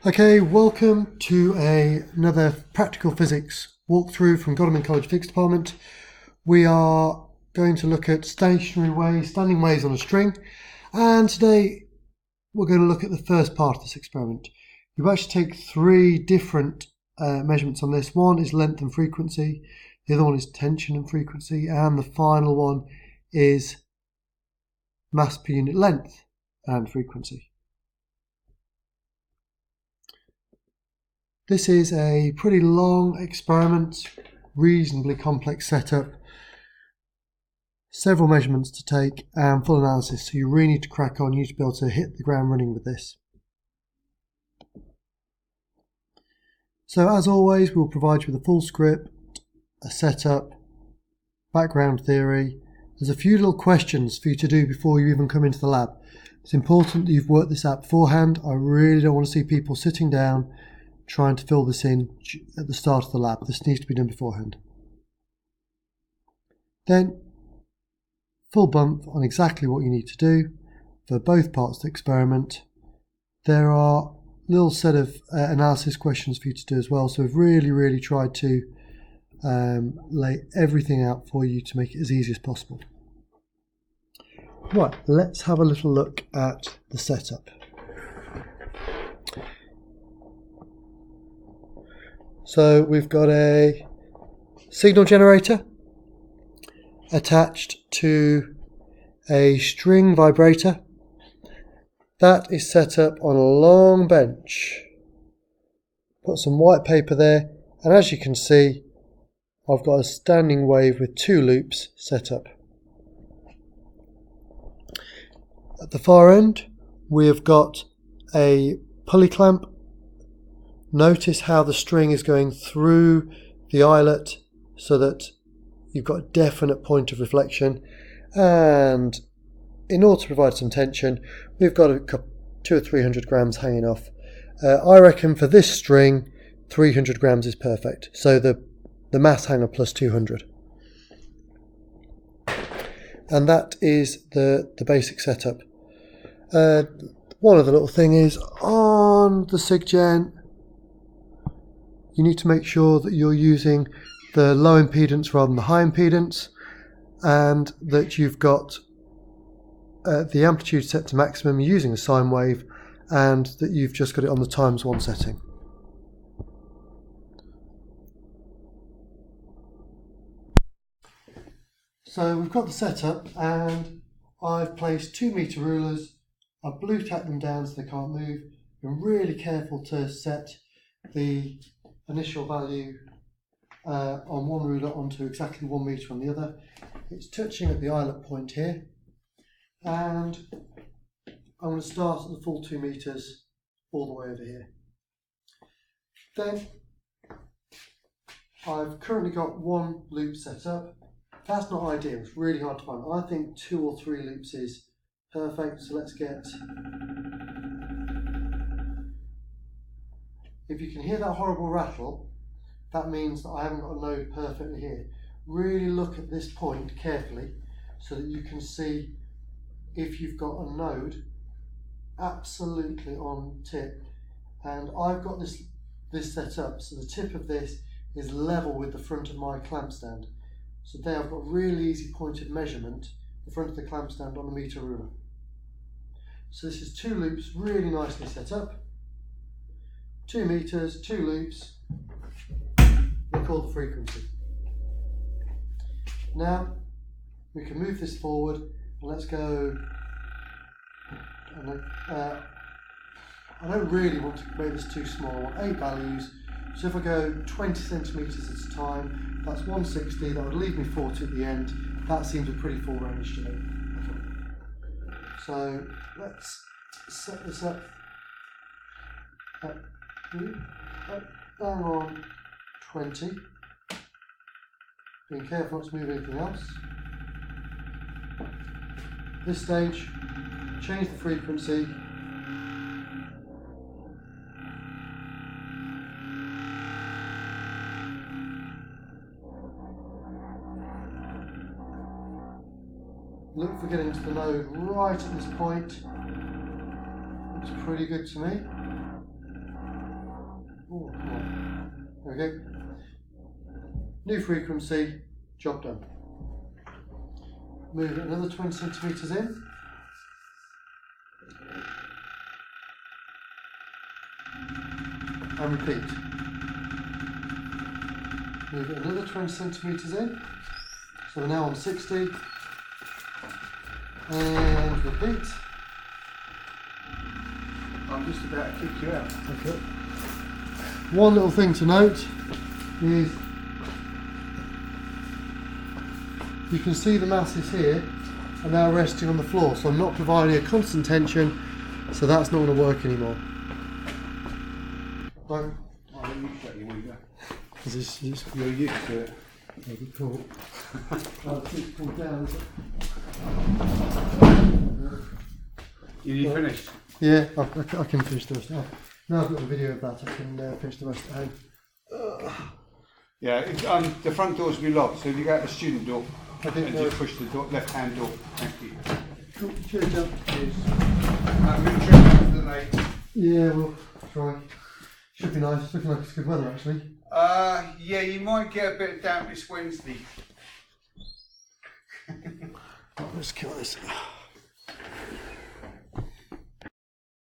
Okay, welcome to another practical physics walkthrough from Godalming College Physics Department. We are going to look at standing waves on a string, and today we're going to look at the first part of this experiment. You actually take three different measurements on this. One is length and frequency, the other one is tension and frequency, and the final one is mass per unit length and frequency. This is a pretty long experiment, reasonably complex setup, several measurements to take and full analysis, so you really need to crack on. You need to be able to hit the ground running with this. So as always, we'll provide you with a full script, a setup, background theory. There's a few little questions for you to do before you even come into the lab. It's important that you've worked this out beforehand. I really don't want to see people sitting down trying to fill this in at the start of the lab. This needs to be done beforehand. Then, full bump on exactly what you need to do for both parts of the experiment. There are a little set of analysis questions for you to do as well, so we've really tried to lay everything out for you to make it as easy as possible. Right, let's have a little look at the setup. So we've got a signal generator attached to a string vibrator. That is set up on a long bench. Put some white paper there, and as you can see, I've got a standing wave with two loops set up. At the far end, we have got a pulley clamp. Notice how the string is going through the eyelet so that you've got a definite point of reflection, and in order to provide some tension, we've got 200 or 300 grams hanging off. I reckon for this string 300 grams is perfect, so the mass hanger plus 200. And that is the basic setup. One other little thing is, on the SIGGEN, you need to make sure that you're using the low impedance rather than the high impedance, and that you've got the amplitude set to maximum using a sine wave, and that you've just got it on the ×1 setting. So we've got the setup, and I've placed 2 meter rulers. I've blue tacked them down so they can't move. Been really careful to set the initial value on one ruler onto exactly 1 meter on the other. It's touching at the eyelet point here, and I'm going to start at the full 2 meters all the way over here. Then I've currently got 1 loop set up. That's not ideal, it's really hard to find. I think 2 or 3 loops is perfect, so let's get... If you can hear that horrible rattle, that means that I haven't got a node perfectly here. Really look at this point carefully so that you can see if you've got a node absolutely on tip. And I've got this set up so the tip of this is level with the front of my clamp stand. So there I've got really easy point of measurement, the front of the clamp stand on the meter ruler. So this is 2 loops really nicely set up. 2 meters, 2 loops, record the frequency. Now we can move this forward, and let's go. I don't really want to make this too small. I want 8 values, so if I go 20 centimeters at a time, that's 160, that would leave me 40 at the end. That seems a pretty full range to me. So let's set this up. Down on 20, being careful not to move anything else. This stage, change the frequency. Look for getting to the node right at this point. Looks pretty good to me. Okay. New frequency, job done. Move it another 20 centimetres in. And repeat. Move it another 20 centimetres in. So we're now on 60. And repeat. I'm just about to kick you out. Okay. One little thing to note is you can see the masses here are now resting on the floor, so I'm not providing a constant tension, so that's not going to work anymore. Right. Oh, you shut your window. Is this You're used to it. maybe cool? Oh, it's pulled down, is it? You finished? Yeah, I can finish the rest. Now I've got a video of that, I can finish the rest at home. Yeah, the front doors will be locked, so if you go out the student door, I didn't and know. just push the door, left-hand door. Thank you. Cool. Cheers, John. Cheers. I'm going to try for the night. Yeah, we'll try. Should be nice. It's looking like it's good weather actually. Yeah, you might get a bit of damp this Wednesday. Let's kill this.